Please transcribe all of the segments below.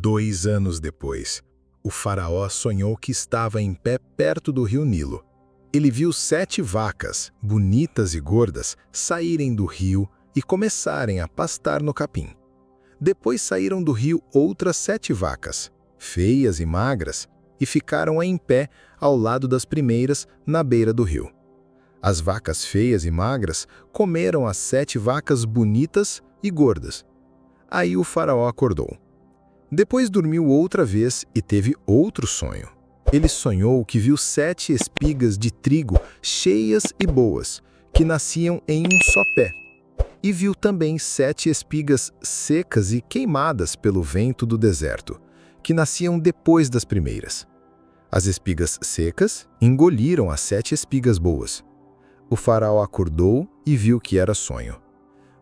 2 anos depois, o faraó sonhou que estava em pé perto do rio Nilo. Ele viu 7 vacas, bonitas e gordas, saírem do rio e começarem a pastar no capim. Depois saíram do rio outras 7 vacas, feias e magras, e ficaram em pé ao lado das primeiras, na beira do rio. As vacas feias e magras comeram as 7 vacas bonitas e gordas. Aí o faraó acordou. Depois dormiu outra vez e teve outro sonho. Ele sonhou que viu 7 espigas de trigo cheias e boas, que nasciam em um só pé. E viu também 7 espigas secas e queimadas pelo vento do deserto, que nasciam depois das primeiras. As espigas secas engoliram as 7 espigas boas. O faraó acordou e viu que era sonho.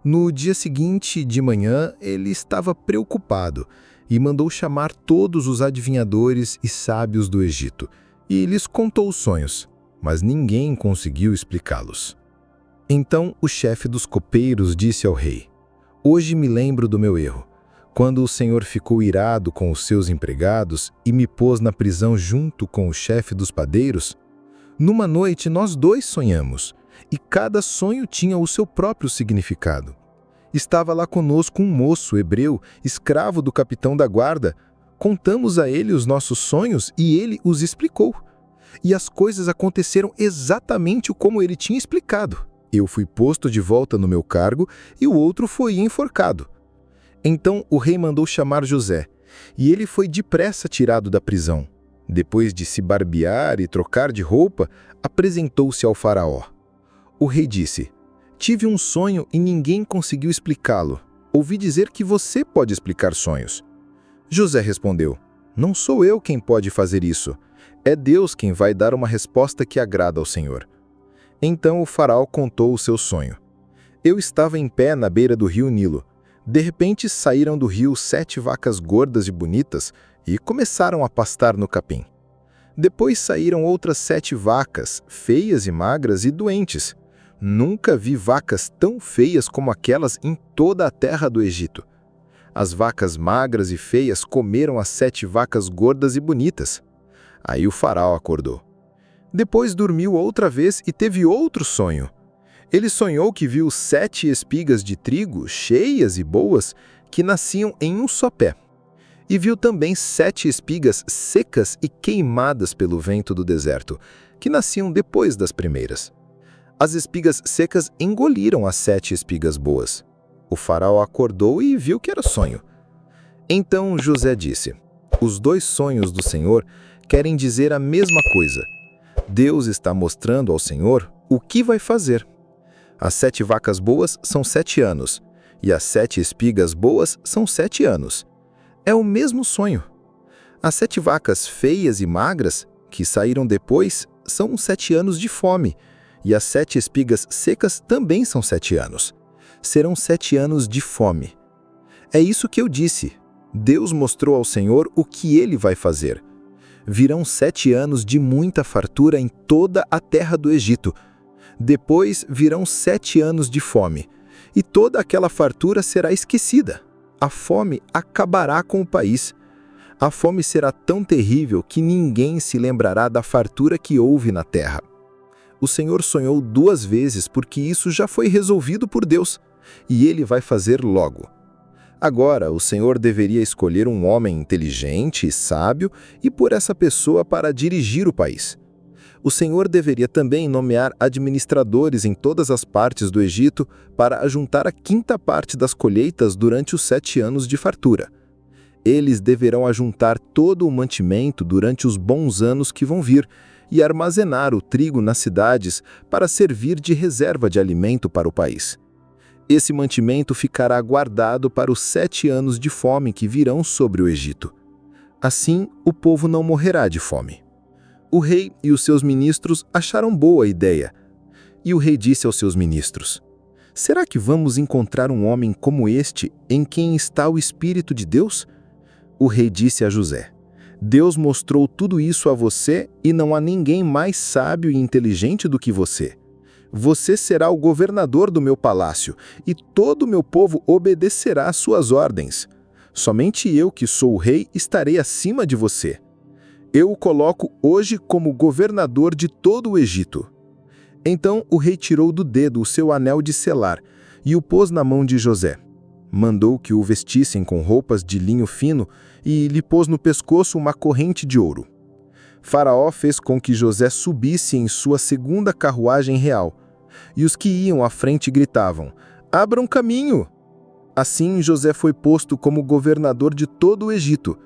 No dia seguinte, de manhã, ele estava preocupado e mandou chamar todos os adivinhadores e sábios do Egito, e lhes contou os sonhos, mas ninguém conseguiu explicá-los. Então o chefe dos copeiros disse ao rei: "Hoje me lembro do meu erro, quando o Senhor ficou irado com os seus empregados e me pôs na prisão junto com o chefe dos padeiros. Numa noite nós 2 sonhamos, e cada sonho tinha o seu próprio significado. Estava lá conosco um moço hebreu, escravo do capitão da guarda. Contamos a ele os nossos sonhos e ele os explicou. E as coisas aconteceram exatamente como ele tinha explicado. Eu fui posto de volta no meu cargo e o outro foi enforcado." Então o rei mandou chamar José, e ele foi depressa tirado da prisão. Depois de se barbear e trocar de roupa, apresentou-se ao faraó. O rei disse: "Tive um sonho e ninguém conseguiu explicá-lo. Ouvi dizer que você pode explicar sonhos." José respondeu: "Não sou eu quem pode fazer isso. É Deus quem vai dar uma resposta que agrada ao Senhor." Então o faraó contou o seu sonho. "Eu estava em pé na beira do rio Nilo. De repente saíram do rio 7 vacas gordas e bonitas e começaram a pastar no capim. Depois saíram outras 7 vacas, feias e magras e doentes. Nunca vi vacas tão feias como aquelas em toda a terra do Egito. As vacas magras e feias comeram as 7 vacas gordas e bonitas." Aí o faraó acordou. Depois dormiu outra vez e teve outro sonho. Ele sonhou que viu 7 espigas de trigo cheias e boas que nasciam em um só pé. E viu também 7 espigas secas e queimadas pelo vento do deserto, que nasciam depois das primeiras. As espigas secas engoliram as 7 espigas boas. O faraó acordou e viu que era sonho. Então José disse: "Os 2 sonhos do Senhor querem dizer a mesma coisa. Deus está mostrando ao Senhor o que vai fazer. As 7 vacas boas são 7 anos, e as 7 espigas boas são 7 anos. É o mesmo sonho. As 7 vacas feias e magras, que saíram depois, são 7 anos de fome, e as 7 espigas secas também são 7 anos. Serão 7 anos de fome. É isso que eu disse. Deus mostrou ao Senhor o que ele vai fazer. Virão 7 anos de muita fartura em toda a terra do Egito. Depois virão 7 anos de fome, e toda aquela fartura será esquecida. A fome acabará com o país. A fome será tão terrível que ninguém se lembrará da fartura que houve na terra." O Senhor sonhou 2 vezes porque isso já foi resolvido por Deus, e ele vai fazer logo. Agora, o Senhor deveria escolher um homem inteligente e sábio e pôr essa pessoa para dirigir o país. O Senhor deveria também nomear administradores em todas as partes do Egito para ajuntar a 5ª parte das colheitas durante os 7 anos de fartura. Eles deverão ajuntar todo o mantimento durante os bons anos que vão vir e armazenar o trigo nas cidades para servir de reserva de alimento para o país. Esse mantimento ficará guardado para os 7 anos de fome que virão sobre o Egito. Assim, o povo não morrerá de fome. O rei e os seus ministros acharam boa a ideia. E o rei disse aos seus ministros: "Será que vamos encontrar um homem como este, em quem está o Espírito de Deus?" O rei disse a José: "Deus mostrou tudo isso a você e não há ninguém mais sábio e inteligente do que você. Você será o governador do meu palácio, e todo o meu povo obedecerá às suas ordens. Somente eu, que sou o rei, estarei acima de você. Eu o coloco hoje como governador de todo o Egito." Então o rei tirou do dedo o seu anel de selar e o pôs na mão de José. Mandou que o vestissem com roupas de linho fino e lhe pôs no pescoço uma corrente de ouro. Faraó fez com que José subisse em sua segunda carruagem real, e os que iam à frente gritavam: "Abram caminho!" Assim José foi posto como governador de todo o Egito.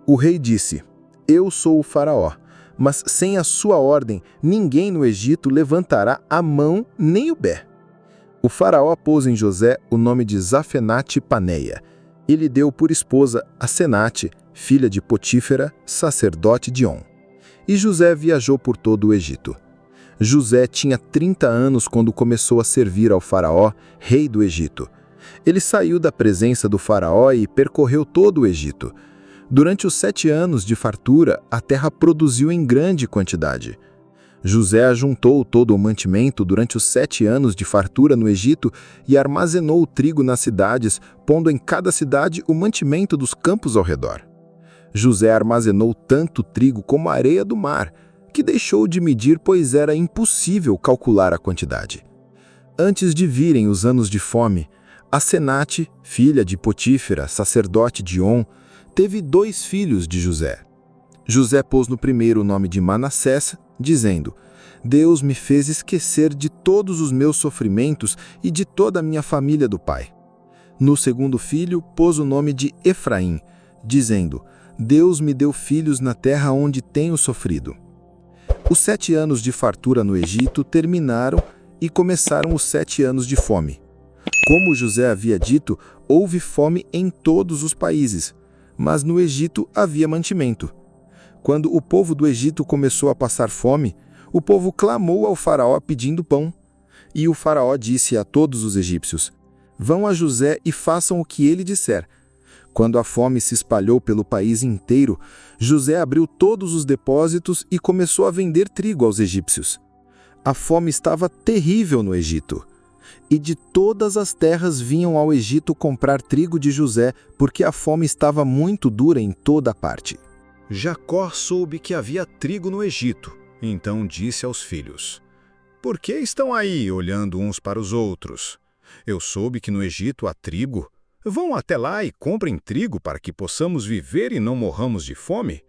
O rei disse: "Eu sou o Faraó, mas sem a sua ordem ninguém no Egito levantará a mão nem o pé." O faraó pôs em José o nome de Zafenate-Paneia e lhe deu por esposa Asenate, filha de Potífera, sacerdote de On. E José viajou por todo o Egito. José tinha 30 anos quando começou a servir ao faraó, rei do Egito. Ele saiu da presença do faraó e percorreu todo o Egito. Durante os 7 anos de fartura, a terra produziu em grande quantidade. José ajuntou todo o mantimento durante os 7 anos de fartura no Egito e armazenou o trigo nas cidades, pondo em cada cidade o mantimento dos campos ao redor. José armazenou tanto trigo como a areia do mar, que deixou de medir, pois era impossível calcular a quantidade. Antes de virem os anos de fome, Asenate, filha de Potífera, sacerdote de On, teve 2 filhos de José. José pôs no primeiro o nome de Manassés, dizendo: "Deus me fez esquecer de todos os meus sofrimentos e de toda a minha família do pai." No segundo filho, pôs o nome de Efraim, dizendo: "Deus me deu filhos na terra onde tenho sofrido." Os 7 anos de fartura no Egito terminaram e começaram os 7 anos de fome. Como José havia dito, houve fome em todos os países, mas no Egito havia mantimento. Quando o povo do Egito começou a passar fome, o povo clamou ao faraó pedindo pão. E o faraó disse a todos os egípcios: "Vão a José e façam o que ele disser." Quando a fome se espalhou pelo país inteiro, José abriu todos os depósitos e começou a vender trigo aos egípcios. A fome estava terrível no Egito. E de todas as terras vinham ao Egito comprar trigo de José, porque a fome estava muito dura em toda parte. Jacó soube que havia trigo no Egito, então disse aos filhos: "Por que estão aí olhando uns para os outros? Eu soube que no Egito há trigo. Vão até lá e comprem trigo para que possamos viver e não morramos de fome."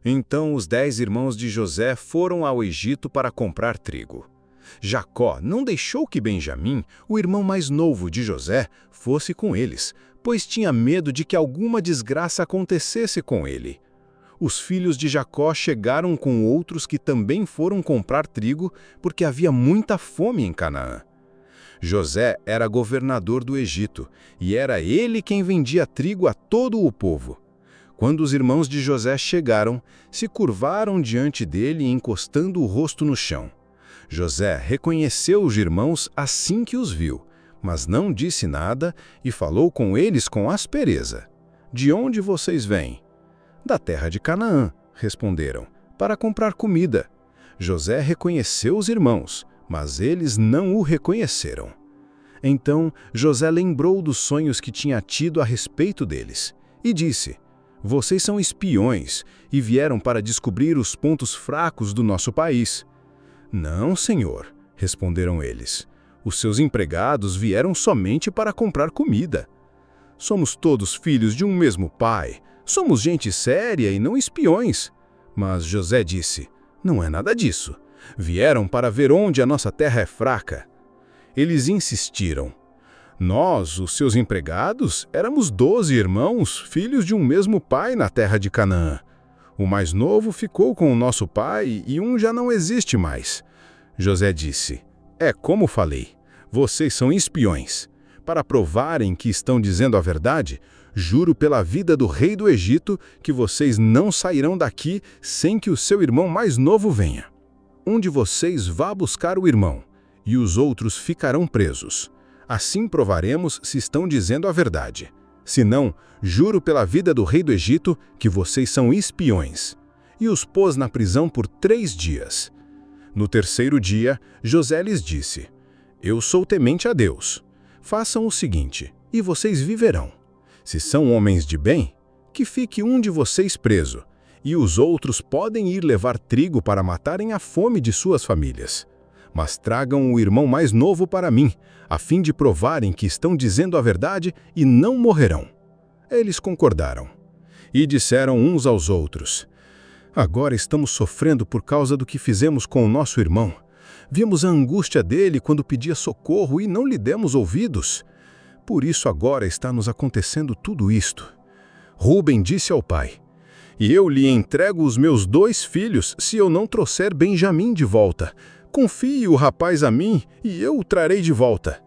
Então os 10 irmãos de José foram ao Egito para comprar trigo. Jacó não deixou que Benjamim, o irmão mais novo de José, fosse com eles, pois tinha medo de que alguma desgraça acontecesse com ele. Os filhos de Jacó chegaram com outros que também foram comprar trigo, porque havia muita fome em Canaã. José era governador do Egito, e era ele quem vendia trigo a todo o povo. Quando os irmãos de José chegaram, se curvaram diante dele, encostando o rosto no chão. José reconheceu os irmãos assim que os viu, mas não disse nada e falou com eles com aspereza. "De onde vocês vêm?" "Da terra de Canaã", responderam, "para comprar comida." José reconheceu os irmãos, mas eles não o reconheceram. Então José lembrou dos sonhos que tinha tido a respeito deles e disse: "Vocês são espiões e vieram para descobrir os pontos fracos do nosso país." "Não, senhor", responderam eles. "Os seus empregados vieram somente para comprar comida. Somos todos filhos de um mesmo pai. Somos gente séria e não espiões." Mas José disse: "Não é nada disso. Vieram para ver onde a nossa terra é fraca." Eles insistiram: "Nós, os seus empregados, éramos 12 irmãos, filhos de um mesmo pai na terra de Canaã. O mais novo ficou com o nosso pai e um já não existe mais." José disse: "É como falei, vocês são espiões. Para provarem que estão dizendo a verdade, juro pela vida do rei do Egito que vocês não sairão daqui sem que o seu irmão mais novo venha. Um de vocês vá buscar o irmão, e os outros ficarão presos. Assim provaremos se estão dizendo a verdade. Se não, juro pela vida do rei do Egito que vocês são espiões." E os pôs na prisão por 3 dias. No terceiro dia, José lhes disse: "Eu sou temente a Deus. Façam o seguinte, e vocês viverão. Se são homens de bem, que fique um de vocês preso, e os outros podem ir levar trigo para matarem a fome de suas famílias. Mas tragam o irmão mais novo para mim, a fim de provarem que estão dizendo a verdade e não morrerão. Eles concordaram. E disseram uns aos outros: agora estamos sofrendo por causa do que fizemos com o nosso irmão. Vimos a angústia dele quando pedia socorro e não lhe demos ouvidos. Por isso agora está nos acontecendo tudo isto. Rúben disse ao pai: e eu lhe entrego os meus 2 filhos se eu não trouxer Benjamim de volta. Confie o rapaz a mim e eu o trarei de volta.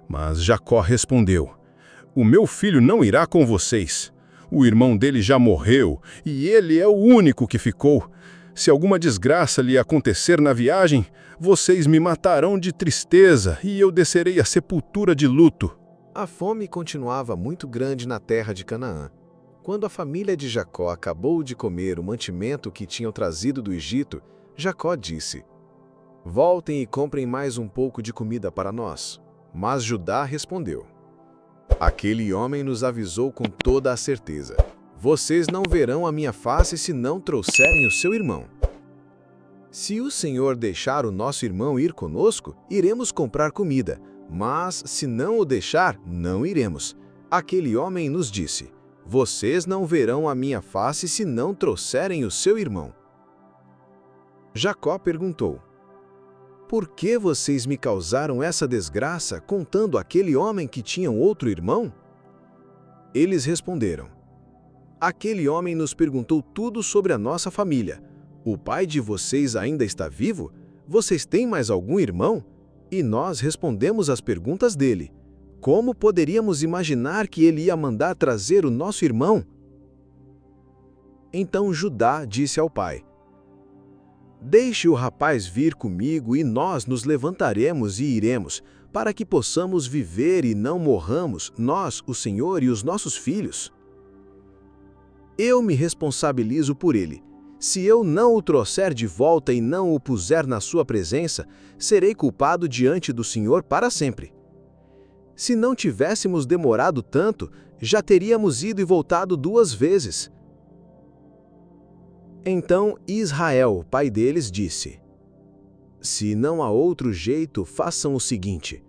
Mas Jacó respondeu: o meu filho não irá com vocês. O irmão dele já morreu e ele é o único que ficou. Se alguma desgraça lhe acontecer na viagem, vocês me matarão de tristeza e eu descerei à sepultura de luto. A fome continuava muito grande na terra de Canaã. Quando a família de Jacó acabou de comer o mantimento que tinham trazido do Egito, Jacó disse: voltem e comprem mais um pouco de comida para nós. Mas Judá respondeu: aquele homem nos avisou com toda a certeza: vocês não verão a minha face se não trouxerem o seu irmão. Se o Senhor deixar o nosso irmão ir conosco, iremos comprar comida, mas se não o deixar, não iremos. Aquele homem nos disse: vocês não verão a minha face se não trouxerem o seu irmão. Jacó perguntou: por que vocês me causaram essa desgraça contando aquele homem que tinha outro irmão? Eles responderam: aquele homem nos perguntou tudo sobre a nossa família. O pai de vocês ainda está vivo? Vocês têm mais algum irmão? E nós respondemos às perguntas dele. Como poderíamos imaginar que ele ia mandar trazer o nosso irmão? Então Judá disse ao pai: deixe o rapaz vir comigo e nós nos levantaremos e iremos, para que possamos viver e não morramos, nós, o Senhor e os nossos filhos. Eu me responsabilizo por ele. Se eu não o trouxer de volta e não o puser na sua presença, serei culpado diante do Senhor para sempre. Se não tivéssemos demorado tanto, já teríamos ido e voltado 2 vezes. Então Israel, pai deles, disse: se não há outro jeito, façam o seguinte: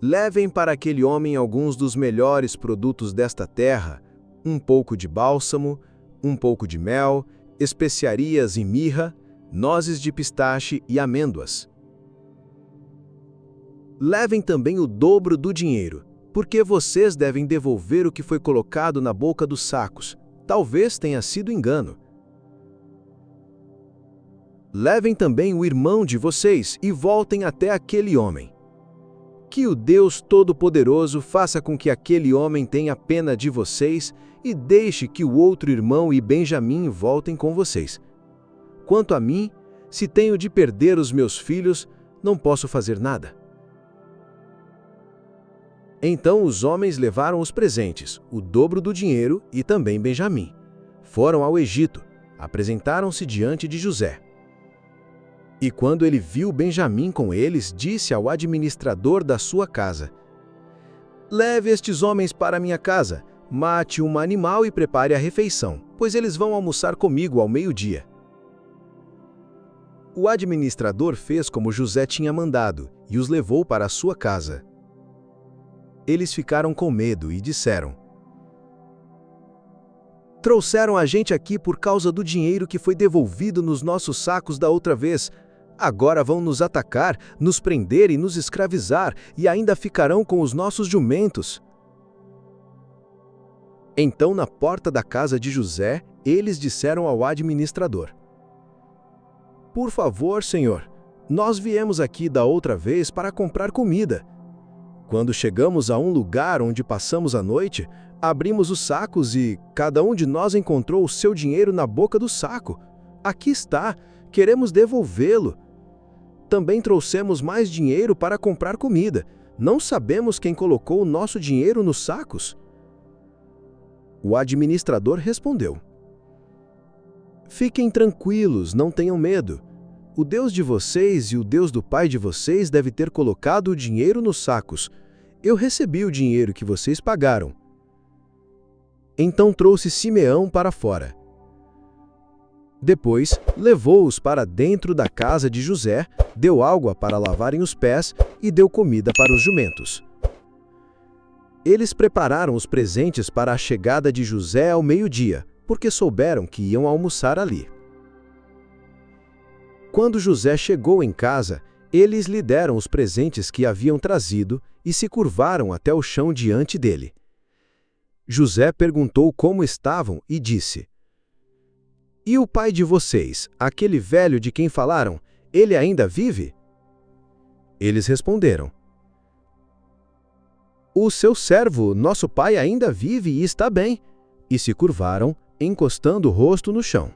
levem para aquele homem alguns dos melhores produtos desta terra, um pouco de bálsamo, um pouco de mel, especiarias e mirra, nozes de pistache e amêndoas. Levem também o dobro do dinheiro, porque vocês devem devolver o que foi colocado na boca dos sacos. Talvez tenha sido engano. Levem também o irmão de vocês e voltem até aquele homem. Que o Deus Todo-Poderoso faça com que aquele homem tenha pena de vocês e deixe que o outro irmão e Benjamim voltem com vocês. Quanto a mim, se tenho de perder os meus filhos, não posso fazer nada. Então os homens levaram os presentes, o dobro do dinheiro e também Benjamim. Foram ao Egito, apresentaram-se diante de José. E quando ele viu Benjamim com eles, disse ao administrador da sua casa: leve estes homens para minha casa, mate um animal e prepare a refeição, pois eles vão almoçar comigo ao meio-dia. O administrador fez como José tinha mandado e os levou para a sua casa. Eles ficaram com medo e disseram: trouxeram a gente aqui por causa do dinheiro que foi devolvido nos nossos sacos da outra vez. Agora vão nos atacar, nos prender e nos escravizar, e ainda ficarão com os nossos jumentos. Então, na porta da casa de José, eles disseram ao administrador: por favor, senhor, nós viemos aqui da outra vez para comprar comida. Quando chegamos a um lugar onde passamos a noite, abrimos os sacos e cada um de nós encontrou o seu dinheiro na boca do saco. Aqui está, queremos devolvê-lo. Também trouxemos mais dinheiro para comprar comida. Não sabemos quem colocou o nosso dinheiro nos sacos. O administrador respondeu: fiquem tranquilos, não tenham medo. O Deus de vocês e o Deus do pai de vocês deve ter colocado o dinheiro nos sacos. Eu recebi o dinheiro que vocês pagaram. Então trouxe Simeão para fora. Depois, levou-os para dentro da casa de José, deu água para lavarem os pés e deu comida para os jumentos. Eles prepararam os presentes para a chegada de José ao meio-dia, porque souberam que iam almoçar ali. Quando José chegou em casa, eles lhe deram os presentes que haviam trazido e se curvaram até o chão diante dele. José perguntou como estavam e disse: "E o pai de vocês, aquele velho de quem falaram, ele ainda vive?" Eles responderam: "O seu servo, nosso pai, ainda vive e está bem." E se curvaram, encostando o rosto no chão.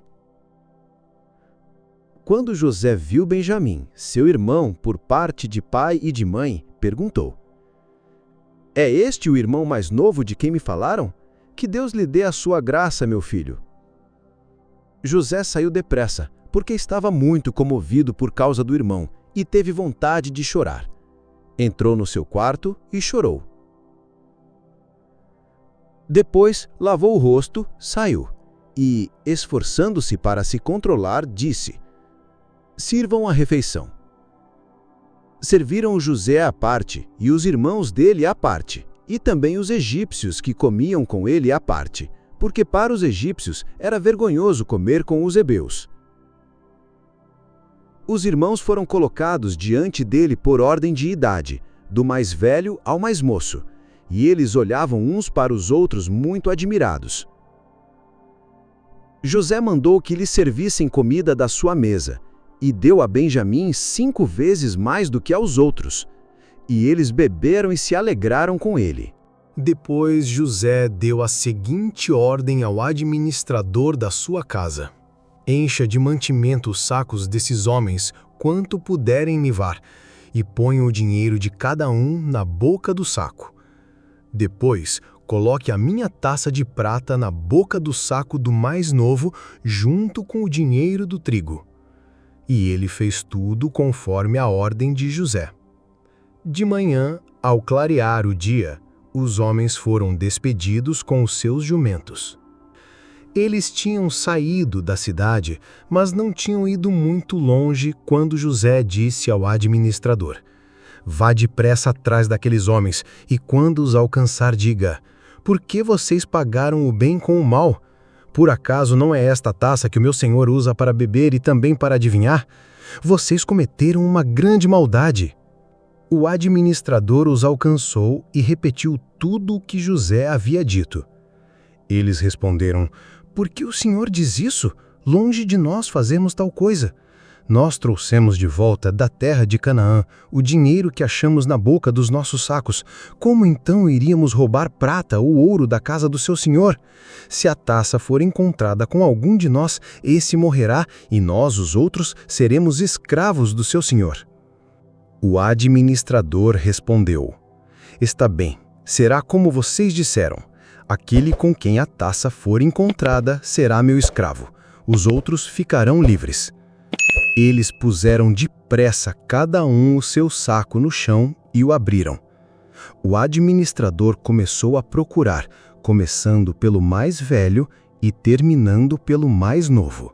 Quando José viu Benjamim, seu irmão, por parte de pai e de mãe, perguntou: "É este o irmão mais novo de quem me falaram? Que Deus lhe dê a sua graça, meu filho." José saiu depressa, porque estava muito comovido por causa do irmão e teve vontade de chorar. Entrou no seu quarto e chorou. Depois, lavou o rosto, saiu e, esforçando-se para se controlar, disse: "Sirvam a refeição." Serviram José à parte e os irmãos dele à parte, e também os egípcios que comiam com ele à parte, porque para os egípcios era vergonhoso comer com os hebeus. Os irmãos foram colocados diante dele por ordem de idade, do mais velho ao mais moço, e eles olhavam uns para os outros muito admirados. José mandou que lhes servissem comida da sua mesa, e deu a Benjamim 5 vezes mais do que aos outros, e eles beberam e se alegraram com ele. Depois José deu a seguinte ordem ao administrador da sua casa: "Encha de mantimento os sacos desses homens quanto puderem levar, e ponham o dinheiro de cada um na boca do saco. Depois, coloque a minha taça de prata na boca do saco do mais novo, junto com o dinheiro do trigo." E ele fez tudo conforme a ordem de José. De manhã, ao clarear o dia, os homens foram despedidos com os seus jumentos. Eles tinham saído da cidade, mas não tinham ido muito longe quando José disse ao administrador: "Vá depressa atrás daqueles homens, e quando os alcançar, diga: por que vocês pagaram o bem com o mal? Por acaso não é esta taça que o meu senhor usa para beber e também para adivinhar? Vocês cometeram uma grande maldade." O administrador os alcançou e repetiu tudo o que José havia dito. Eles responderam: "Por que o senhor diz isso? Longe de nós fazermos tal coisa. Nós trouxemos de volta da terra de Canaã o dinheiro que achamos na boca dos nossos sacos. Como então iríamos roubar prata ou ouro da casa do seu senhor? Se a taça for encontrada com algum de nós, esse morrerá e nós, os outros, seremos escravos do seu senhor." O administrador respondeu: "Está bem, será como vocês disseram. Aquele com quem a taça for encontrada será meu escravo. Os outros ficarão livres." Eles puseram depressa cada um o seu saco no chão e o abriram. O administrador começou a procurar, começando pelo mais velho e terminando pelo mais novo.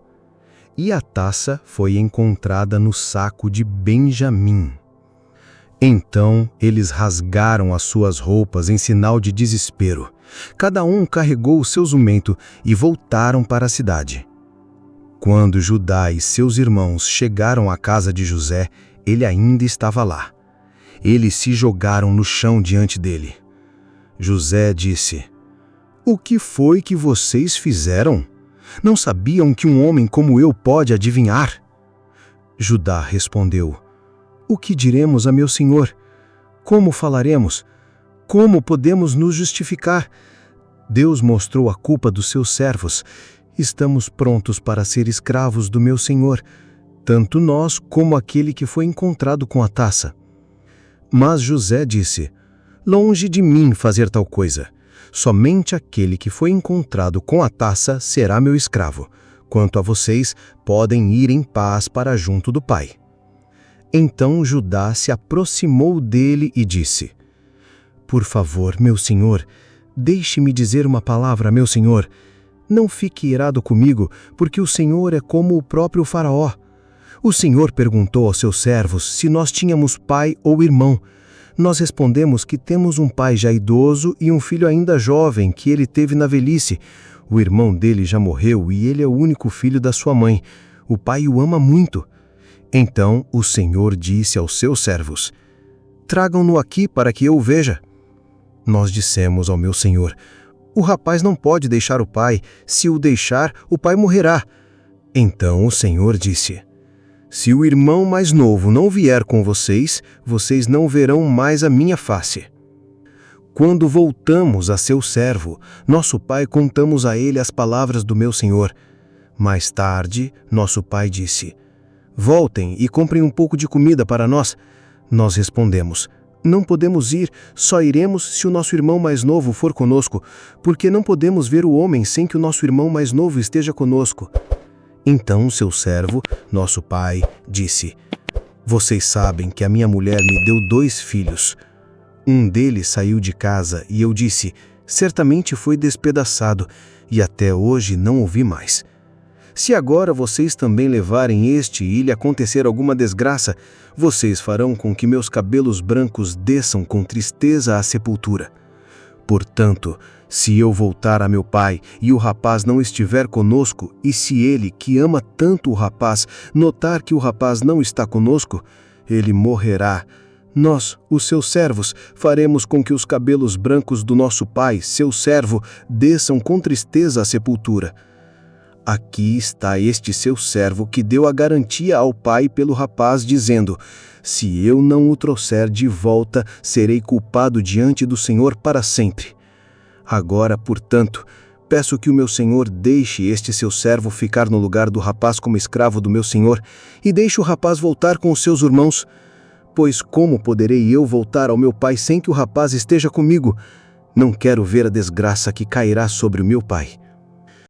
E a taça foi encontrada no saco de Benjamim. Então eles rasgaram as suas roupas em sinal de desespero. Cada um carregou o seu jumento e voltaram para a cidade. Quando Judá e seus irmãos chegaram à casa de José, ele ainda estava lá. Eles se jogaram no chão diante dele. José disse: "O que foi que vocês fizeram? Não sabiam que um homem como eu pode adivinhar?" Judá respondeu: "O que diremos a meu senhor? Como falaremos? Como podemos nos justificar? Deus mostrou a culpa dos seus servos. Estamos prontos para ser escravos do meu senhor, tanto nós como aquele que foi encontrado com a taça." Mas José disse: "Longe de mim fazer tal coisa. Somente aquele que foi encontrado com a taça será meu escravo. Quanto a vocês, podem ir em paz para junto do Pai." Então Judá se aproximou dele e disse: "Por favor, meu senhor, Deixe-me dizer uma palavra, meu senhor. Não fique irado comigo, porque o senhor é como o próprio faraó. O senhor perguntou aos seus servos se nós tínhamos pai ou irmão. Nós respondemos que temos um pai já idoso e um filho ainda jovem que ele teve na velhice. O irmão dele já morreu e ele é o único filho da sua mãe. O pai o ama muito. Então o senhor disse aos seus servos: tragam-no aqui para que eu o veja. Nós dissemos ao meu senhor: o rapaz não pode deixar o pai. Se o deixar, o pai morrerá. Então o senhor disse: se o irmão mais novo não vier com vocês, vocês não verão mais a minha face. Quando voltamos a seu servo, nosso pai, contamos a ele as palavras do meu senhor. Mais tarde, nosso pai disse: voltem e comprem um pouco de comida para nós. Nós respondemos: não podemos ir, só iremos se o nosso irmão mais novo for conosco, porque não podemos ver o homem sem que o nosso irmão mais novo esteja conosco. Então seu servo, nosso pai, disse: vocês sabem que a minha mulher me deu 2 filhos. Um deles saiu de casa e eu disse: certamente foi despedaçado, e até hoje não o vi mais. Se agora vocês também levarem este e lhe acontecer alguma desgraça, vocês farão com que meus cabelos brancos desçam com tristeza à sepultura. Portanto, se eu voltar a meu pai e o rapaz não estiver conosco, e se ele, que ama tanto o rapaz, notar que o rapaz não está conosco, ele morrerá. Nós, os seus servos, faremos com que os cabelos brancos do nosso pai, seu servo, desçam com tristeza à sepultura. Aqui está este seu servo que deu a garantia ao pai pelo rapaz, dizendo: se eu não o trouxer de volta, serei culpado diante do Senhor para sempre. Agora, portanto, peço que o meu senhor deixe este seu servo ficar no lugar do rapaz como escravo do meu senhor, e deixe o rapaz voltar com os seus irmãos. Pois como poderei eu voltar ao meu pai sem que o rapaz esteja comigo? Não quero ver a desgraça que cairá sobre o meu pai.